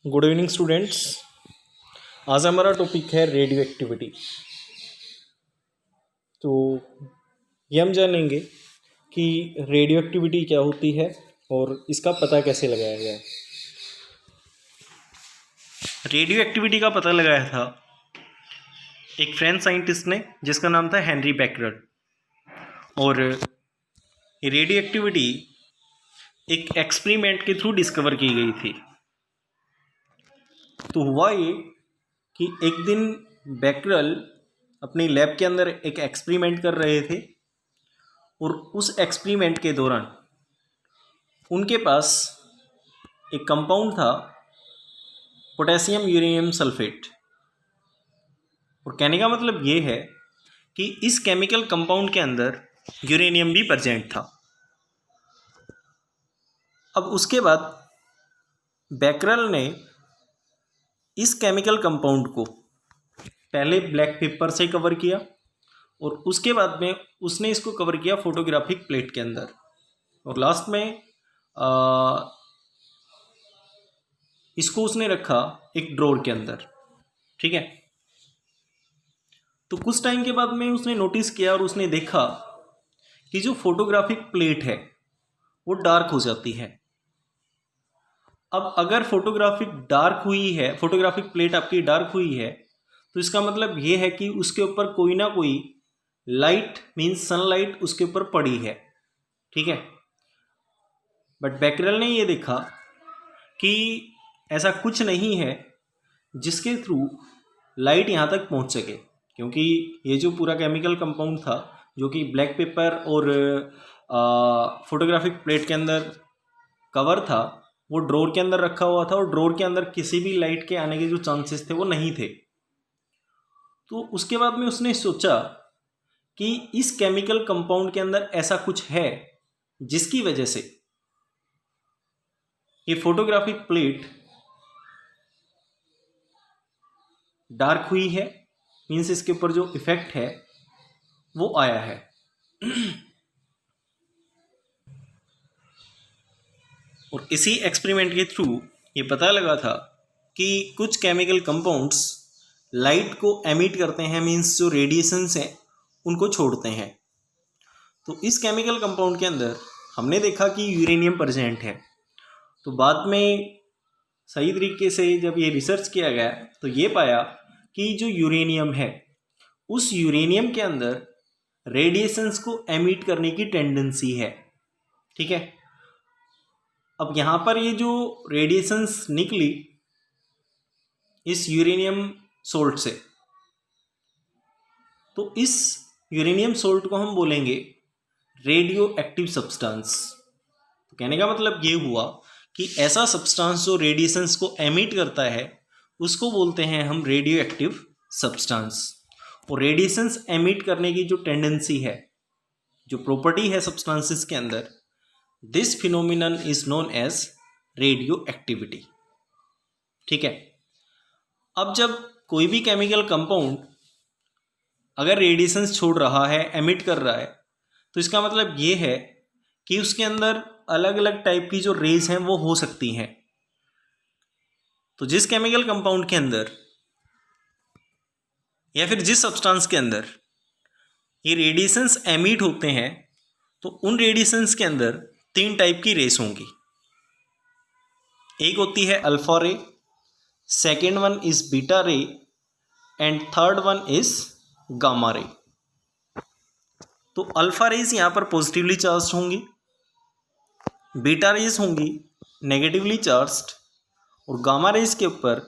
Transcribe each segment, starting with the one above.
Good evening students. आज हमारा topic है रेडियो एक्टिविटी। तो ये हम जानेंगे कि रेडियो एक्टिविटी क्या होती है और इसका पता कैसे लगाया जाए। रेडियो एक्टिविटी का पता लगाया था एक फ्रेंच साइंटिस्ट ने जिसका नाम था हेनरी बैकरल। और ये रेडियो एक्टिविटी एक एक्सपेरिमेंट के थ्रू डिस्कवर की गई थी। तो हुआ ये कि एक दिन बैकरल अपनी लैब के अंदर एक एक्सपेरिमेंट कर रहे थे और उस एक्सपेरिमेंट के दौरान उनके पास एक कंपाउंड था, पोटेशियम यूरेनियम सल्फेट। और कहने का मतलब ये है कि इस केमिकल कंपाउंड के अंदर यूरेनियम भी प्रेजेंट था। अब उसके बाद बैकरल ने इस केमिकल कंपाउंड को पहले ब्लैक पेपर से कवर किया और उसके बाद में उसने इसको कवर किया फोटोग्राफिक प्लेट के अंदर और लास्ट में इसको उसने रखा एक ड्रॉर के अंदर। ठीक है। तो कुछ टाइम के बाद में उसने नोटिस किया और उसने देखा कि जो फोटोग्राफिक प्लेट है वो डार्क हो जाती है। अब अगर फोटोग्राफिक प्लेट आपकी डार्क हुई है तो इसका मतलब ये है कि उसके ऊपर कोई ना कोई लाइट मीन्स सनलाइट उसके ऊपर पड़ी है। ठीक है। बट बैकरल ने ये देखा कि ऐसा कुछ नहीं है जिसके थ्रू लाइट यहाँ तक पहुँच सके, क्योंकि ये जो पूरा केमिकल कंपाउंड था जो कि ब्लैक पेपर और फोटोग्राफिक प्लेट के अंदर कवर था वो ड्रॉर के अंदर रखा हुआ था और ड्रॉर के अंदर किसी भी लाइट के आने के जो चांसेस थे वो नहीं थे। तो उसके बाद में उसने सोचा कि इस केमिकल कंपाउंड के अंदर ऐसा कुछ है जिसकी वजह से ये फोटोग्राफिक प्लेट डार्क हुई है, मीन्स इसके ऊपर जो इफेक्ट है वो आया है। और इसी एक्सपेरिमेंट के थ्रू ये पता लगा था कि कुछ केमिकल कंपाउंड्स लाइट को एमिट करते हैं, मीन्स जो रेडिएशंस हैं उनको छोड़ते हैं। तो इस केमिकल कंपाउंड के अंदर हमने देखा कि यूरेनियम प्रेजेंट है। तो बाद में सही तरीके से जब ये रिसर्च किया गया तो ये पाया कि जो यूरेनियम है उस यूरेनियम के अंदर रेडिएशंस को एमिट करने की टेंडेंसी है। ठीक है। अब यहाँ पर ये जो रेडिएशंस निकली इस यूरेनियम सोल्ट से, तो इस यूरेनियम सोल्ट को हम बोलेंगे रेडियो एक्टिव सब्सटेंस। तो कहने का मतलब ये हुआ कि ऐसा सब्सटेंस जो रेडिएशंस को एमिट करता है उसको बोलते हैं हम रेडियो एक्टिव सब्सटेंस। और रेडिएशंस एमिट करने की जो टेंडेंसी है, जो प्रॉपर्टी है सब्सटेंसेस के अंदर, this phenomenon is known as radioactivity. ठीक है। अब जब कोई भी केमिकल कंपाउंड अगर रेडिएशंस छोड़ रहा है, एमिट कर रहा है, तो इसका मतलब ये है कि उसके अंदर अलग अलग टाइप की जो रेज हैं वो हो सकती हैं। तो जिस केमिकल कंपाउंड के अंदर या फिर जिस सब्सटेंस के अंदर ये रेडिएशंस एमिट होते हैं तो उन रेडिएशंस के अंदर 3 टाइप की रेस होंगी। एक होती है alpha ray, second one is beta ray and third one is gamma ray. तो अल्फा रेज यहाँ पर पॉजिटिवली चार्ज होंगी, बीटा रेज होंगी नेगेटिवली चार्ज्ड और गामा रेज के ऊपर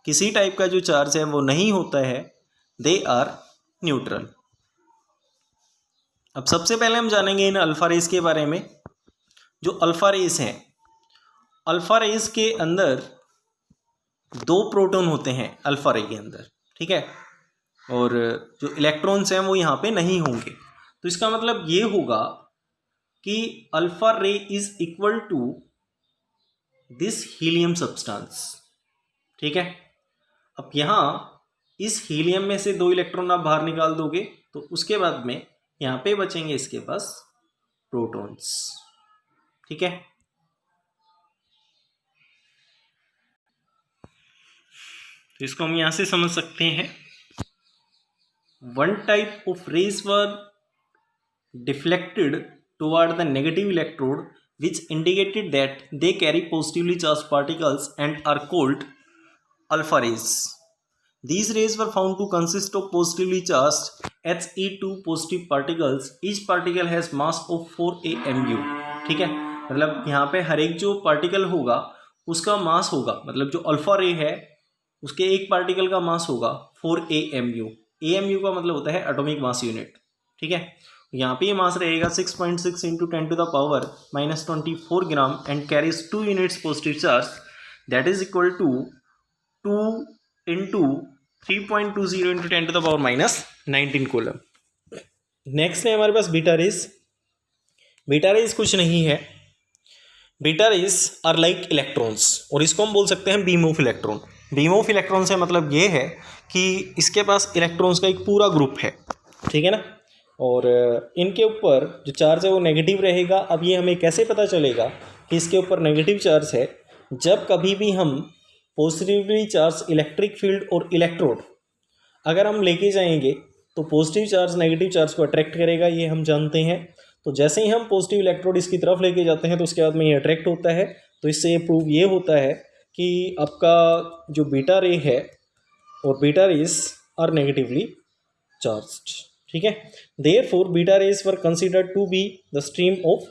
किसी टाइप का जो चार्ज है वो नहीं होता है, दे आर न्यूट्रल। अब सबसे पहले हम जानेंगे इन अल्फा रेज के बारे में। जो अल्फा रेज हैं, अल्फा रेज के अंदर 2 प्रोटॉन होते हैं अल्फा रे के अंदर। ठीक है। और जो इलेक्ट्रॉन्स हैं वो यहाँ पे नहीं होंगे। तो इसका मतलब ये होगा कि alpha ray is equal to this helium substance. ठीक है। अब यहाँ इस हीलियम में से 2 इलेक्ट्रॉन आप बाहर निकाल दोगे तो उसके बाद में यहाँ पे बचेंगे इसके पास प्रोटॉन्स। ठीक है। तो इसको हम यहाँ से समझ सकते हैं, one type of rays were deflected toward the negative electrode, which indicated that they carry positively charged particles and are called alpha rays. These rays were found to consist of positively charged He2 positive particles. Each particle has mass of 4 AMU. ठीक है, मतलब यहाँ पे हर एक जो particle होगा उसका मास होगा, मतलब जो अल्फा रे है उसके एक पार्टिकल का मास होगा 4 AMU. AMU का मतलब होता है एटॉमिक मास यूनिट. ठीक है, यहाँ पे ये मास रहेगा 6.6 into 10 to the power -24 gram and carries 2 units positive charge, that is equal to 2 into 3.20 into 10 to the power -19 coulomb. Next है हमारे पास बीटा रेज. बीटा रेज कुछ नहीं है, beta rays are like electrons, और इसको हम बोल सकते हैं beam of electron. Beam of electron से मतलब ये है कि इसके पास इलेक्ट्रॉन्स का एक पूरा ग्रुप है. ठीक है ना, और इनके ऊपर जो चार्ज है वो नेगेटिव रहेगा. अब ये हमें कैसे पता चलेगा कि इसके ऊपर नेगेटिव चार्ज है? जब कभी भी हम पॉजिटिवली चार्ज इलेक्ट्रिक फील्ड और इलेक्ट्रोड अगर हम लेके जाएंगे तो पॉजिटिव चार्ज नेगेटिव चार्ज को अट्रैक्ट करेगा, ये हम जानते हैं. तो जैसे ही हम पॉजिटिव इलेक्ट्रोड इसकी तरफ लेके जाते हैं तो उसके बाद में ये अट्रैक्ट होता है. तो इससे ये प्रूव ये होता है कि आपका जो बीटा रे है और beta rays are negatively charged. ठीक है, therefore beta rays were considered to be the stream of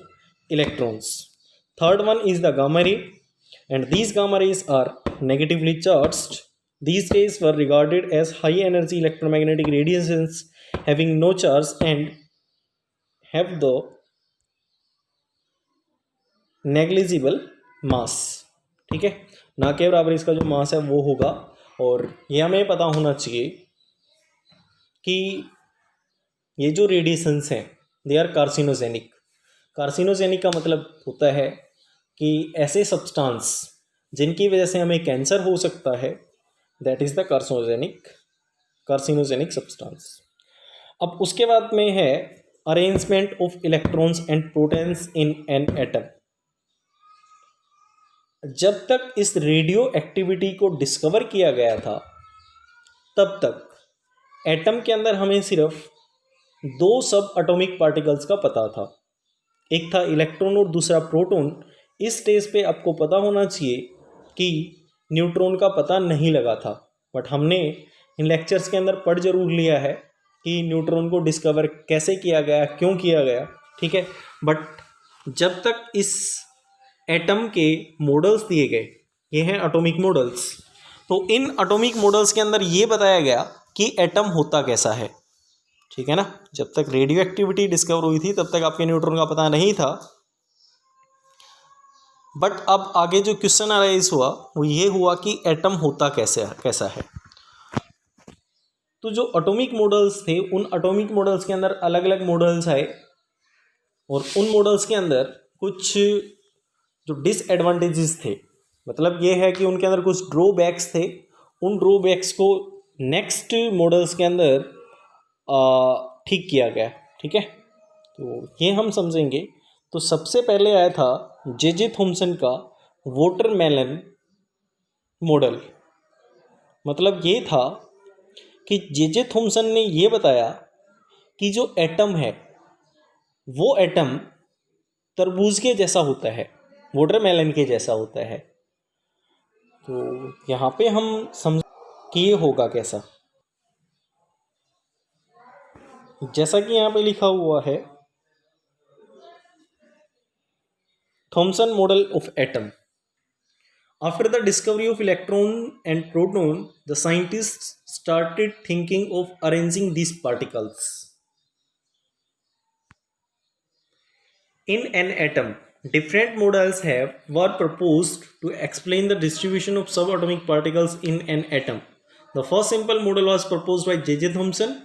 electrons. Third one is the gamma ray, and these gamma rays are negatively charged. These rays were regarded as high energy electromagnetic radiations having no charge and have the negligible mass. ठीक है, ना के बराबर इसका जो मास है वो होगा. और ये हमें पता होना चाहिए कि ये जो रेडिएशंस हैं दे आर कार्सिनोजेनिक. कार्सिनोजेनिक का मतलब होता है कि ऐसे सब्सटेंस जिनकी वजह से हमें कैंसर हो सकता है, that is the carcinogenic substance. अब उसके बाद में है arrangement of electrons and protons in an atom. जब तक इस रेडियो एक्टिविटी को डिस्कवर किया गया था तब तक एटम के अंदर हमें सिर्फ 2 सब एटॉमिक पार्टिकल्स का पता था, एक था इलेक्ट्रॉन और दूसरा प्रोटॉन. इस स्टेज पे आपको पता होना चाहिए कि न्यूट्रॉन का पता नहीं लगा था, बट हमने इन लेक्चर्स के अंदर पढ़ जरूर लिया है कि न्यूट्रॉन को डिस्कवर कैसे किया गया, क्यों किया गया. ठीक है, बट जब तक इस एटम के मॉडल्स दिए गए, ये हैं एटॉमिक मॉडल्स, तो इन एटॉमिक मॉडल्स के अंदर ये बताया गया कि एटम होता कैसा है. ठीक है ना, जब तक रेडियो एक्टिविटी डिस्कवर हुई थी तब तक आपके न्यूट्रॉन का पता नहीं था. बट अब आगे जो क्वेश्चन अराइज हुआ वो ये हुआ कि एटम होता कैसा है. तो जो एटॉमिक मॉडल्स थे उन एटॉमिक मॉडल्स के अंदर अलग अलग मॉडल्स आए, और उन मॉडल्स के अंदर कुछ जो डिसएडवांटेजेस थे, मतलब ये है कि उनके अंदर कुछ ड्रॉबैक्स थे. उन ड्रॉबैक्स को नेक्स्ट मॉडल्स के अंदर ठीक किया गया. ठीक है, तो ये हम समझेंगे. तो सबसे पहले आया था जे थॉमसन का वाटरमेलन मॉडल. मतलब ये था कि जे थॉमसन ने ये बताया कि जो एटम है वो एटम तरबूज के जैसा होता है, वाटरमेलन के जैसा होता है. तो यहाँ पे हम समझ कि ये होगा कैसा. जैसा कि यहाँ पे लिखा हुआ है Thomson model of atom. After the discovery of electron and proton, the scientists started thinking of arranging these particles. In an atom, different models were proposed to explain the distribution of subatomic particles in an atom. The first simple model was proposed by J.J. Thomson,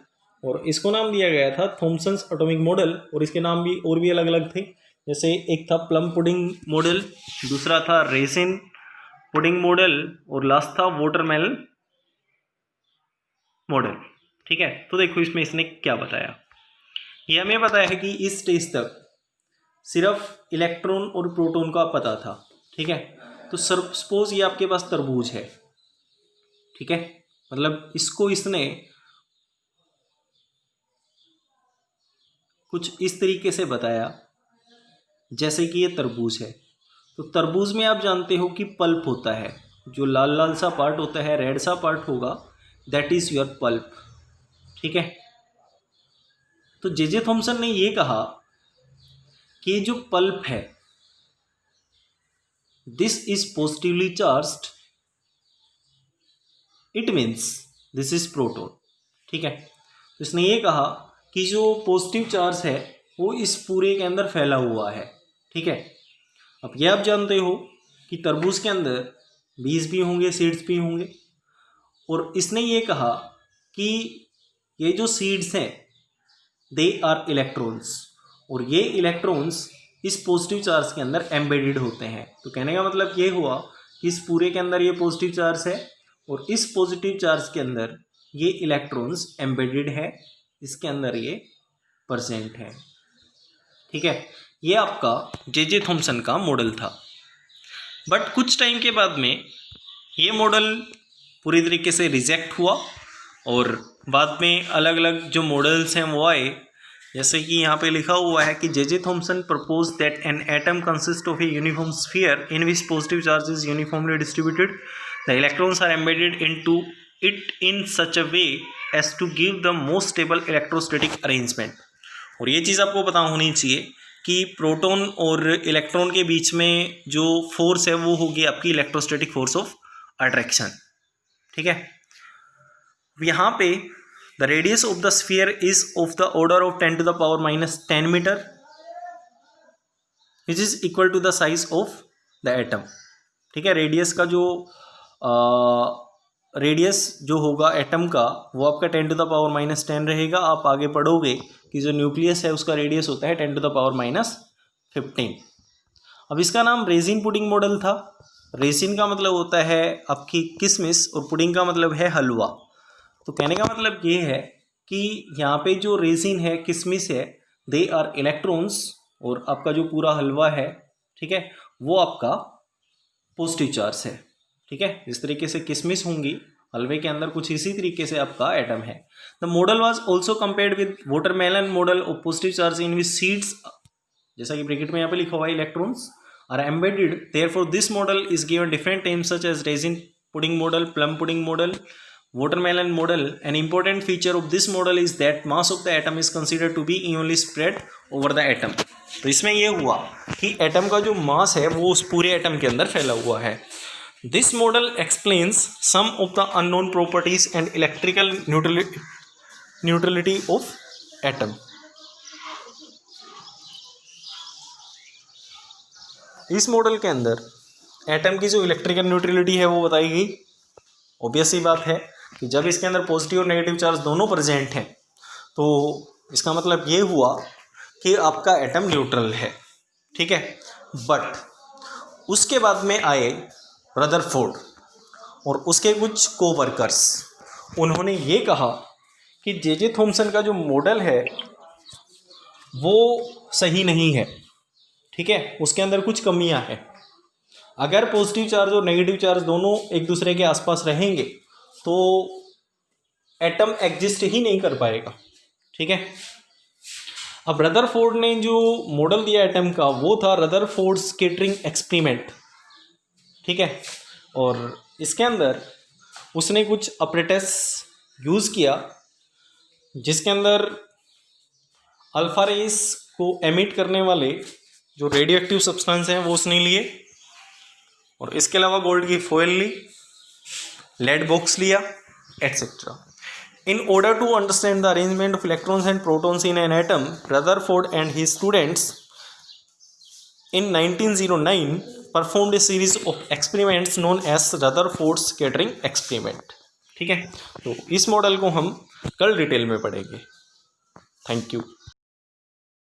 और इसको नाम दिया गया था Thomson's atomic model. और इसके नाम भी और भी अलग अलग थे, जैसे एक था प्लम पुडिंग मॉडल, दूसरा था रेसिन पुडिंग मॉडल, और लास्ट था वाटरमेलन मॉडल. ठीक है, तो देखो इसमें इसने क्या बताया. ये हमें बताया है कि इस स्टेज तक सिर्फ इलेक्ट्रॉन और प्रोटॉन का पता था. ठीक है, तो सपोज ये आपके पास तरबूज है, ठीक है, मतलब इसको इसने कुछ इस तरीके से बताया जैसे कि ये तरबूज है। तो तरबूज में आप जानते हो कि पल्प होता है, जो लाल लाल सा पार्ट होता है, रेड सा पार्ट होगा, दैट इज योर पल्प। ठीक है, तो जे थॉमसन ने ये कहा कि ये जो पल्प है this is positively charged, it means this is proton. ठीक है, तो इसने ये कहा कि जो पॉजिटिव चार्ज है वो इस पूरे के अंदर फैला हुआ है। ठीक है, अब ये आप जानते हो कि तरबूज के अंदर बीज भी होंगे, सीड्स भी होंगे, और इसने ये कहा कि ये जो सीड्स हैं दे आर इलेक्ट्रॉन्स, और ये इलेक्ट्रॉन्स इस पॉजिटिव चार्ज के अंदर एम्बेडेड होते हैं। तो कहने का मतलब ये हुआ कि इस पूरे के अंदर ये पॉजिटिव चार्ज है और इस पॉजिटिव चार्ज के अंदर ये इलेक्ट्रॉन्स एम्बेडेड है, इसके अंदर ये प्रेजेंट है। ठीक है, ये आपका जे थॉमसन का मॉडल था। बट कुछ टाइम के बाद में ये मॉडल पूरी तरीके से रिजेक्ट हुआ और बाद में अलग अलग जो मॉडल्स हैं वो आए, जैसे कि यहाँ पे लिखा हुआ है कि J Thomson propose that an atom consist of a uniform sphere in which positive charge is uniformly distributed, the electrons are embedded into it in such a way as to give the most stable electrostatic arrangement. और ये चीज़ आपको पता होनी चाहिए कि proton और electron के बीच में जो फोर्स है वो होगी आपकी इलेक्ट्रोस्टैटिक फोर्स ऑफ अट्रैक्शन। ठीक है, यहाँ पे the radius of the sphere is of the order of 10 to the power -10 metre, which is equal to the size of the atom. ठीक है, रेडियस का जो रेडियस जो होगा एटम का वो आपका 10 to the power -10 रहेगा। आप आगे पढ़ोगे कि जो न्यूक्लियस है उसका रेडियस होता है 10 to the power -15। अब इसका नाम रेजिन पुडिंग मॉडल था। रेजिन का मतलब होता है आपकी किशमिश और पुडिंग का मतलब है हलवा। तो कहने का मतलब ये है कि यहाँ पे जो रेजिन है, किशमिश है, दे आर इलेक्ट्रॉन्स, और आपका जो पूरा हलवा है, ठीक है, वो आपका पॉजिटिव चार्ज है। ठीक है, जिस तरीके से किशमिश होंगी हलवे के अंदर, कुछ इसी तरीके से आपका एटम है। The model was also compared with watermelon model of positive charge in which seeds, जैसा कि ब्रैकेट में यहाँ पे लिखा हुआ है, electrons are embedded, therefore this model is given different names such as raisin pudding model, plum pudding model, watermelon model. An important feature of this model is that mass of the atom is considered to be evenly spread over the atom. तो इसमें ये हुआ कि atom का जो मास है वो उस पूरे एटम के अंदर फैला हुआ है। This model explains some of the unknown properties and electrical neutrality of atom. इस मॉडल के अंदर एटम की जो इलेक्ट्रिकल न्यूट्रलिटी है वो बताई गई। ऑब्वियस सी बात है कि जब इसके अंदर पॉजिटिव और नेगेटिव चार्ज दोनों प्रेजेंट हैं तो इसका मतलब ये हुआ कि आपका एटम न्यूट्रल है। ठीक है, बट उसके बाद में आए रदरफोर्ड और उसके कुछ कोवर्कर्स, उन्होंने ये कहा कि जे थॉमसन का जो मॉडल है वो सही नहीं है। ठीक है, उसके अंदर कुछ कमियां हैं। अगर पॉजिटिव चार्ज और नेगेटिव चार्ज दोनों एक दूसरे के आसपास रहेंगे तो एटम एग्जिस्ट ही नहीं कर पाएगा। ठीक है, अब रदरफोर्ड ने जो मॉडल दिया एटम का वो था रदरफोर्ड स्कैटरिंग एक्सपेरिमेंट। ठीक है, और इसके अंदर उसने कुछ अपरेटस यूज़ किया जिसके अंदर अल्फा रेस को एमिट करने वाले जो रेडियो एक्टिव सब्सटेंस हैं वो उसने लिए, और इसके अलावा गोल्ड की फॉयल ली, लेड बॉक्स लिया, etcetera. In order to understand the arrangement of electrons and protons in an atom, Rutherford and his students in 1909 performed a series of experiments known as Rutherford scattering experiment. ठीक है, तो इस model को हम कल detail में पढ़ेंगे। Thank you.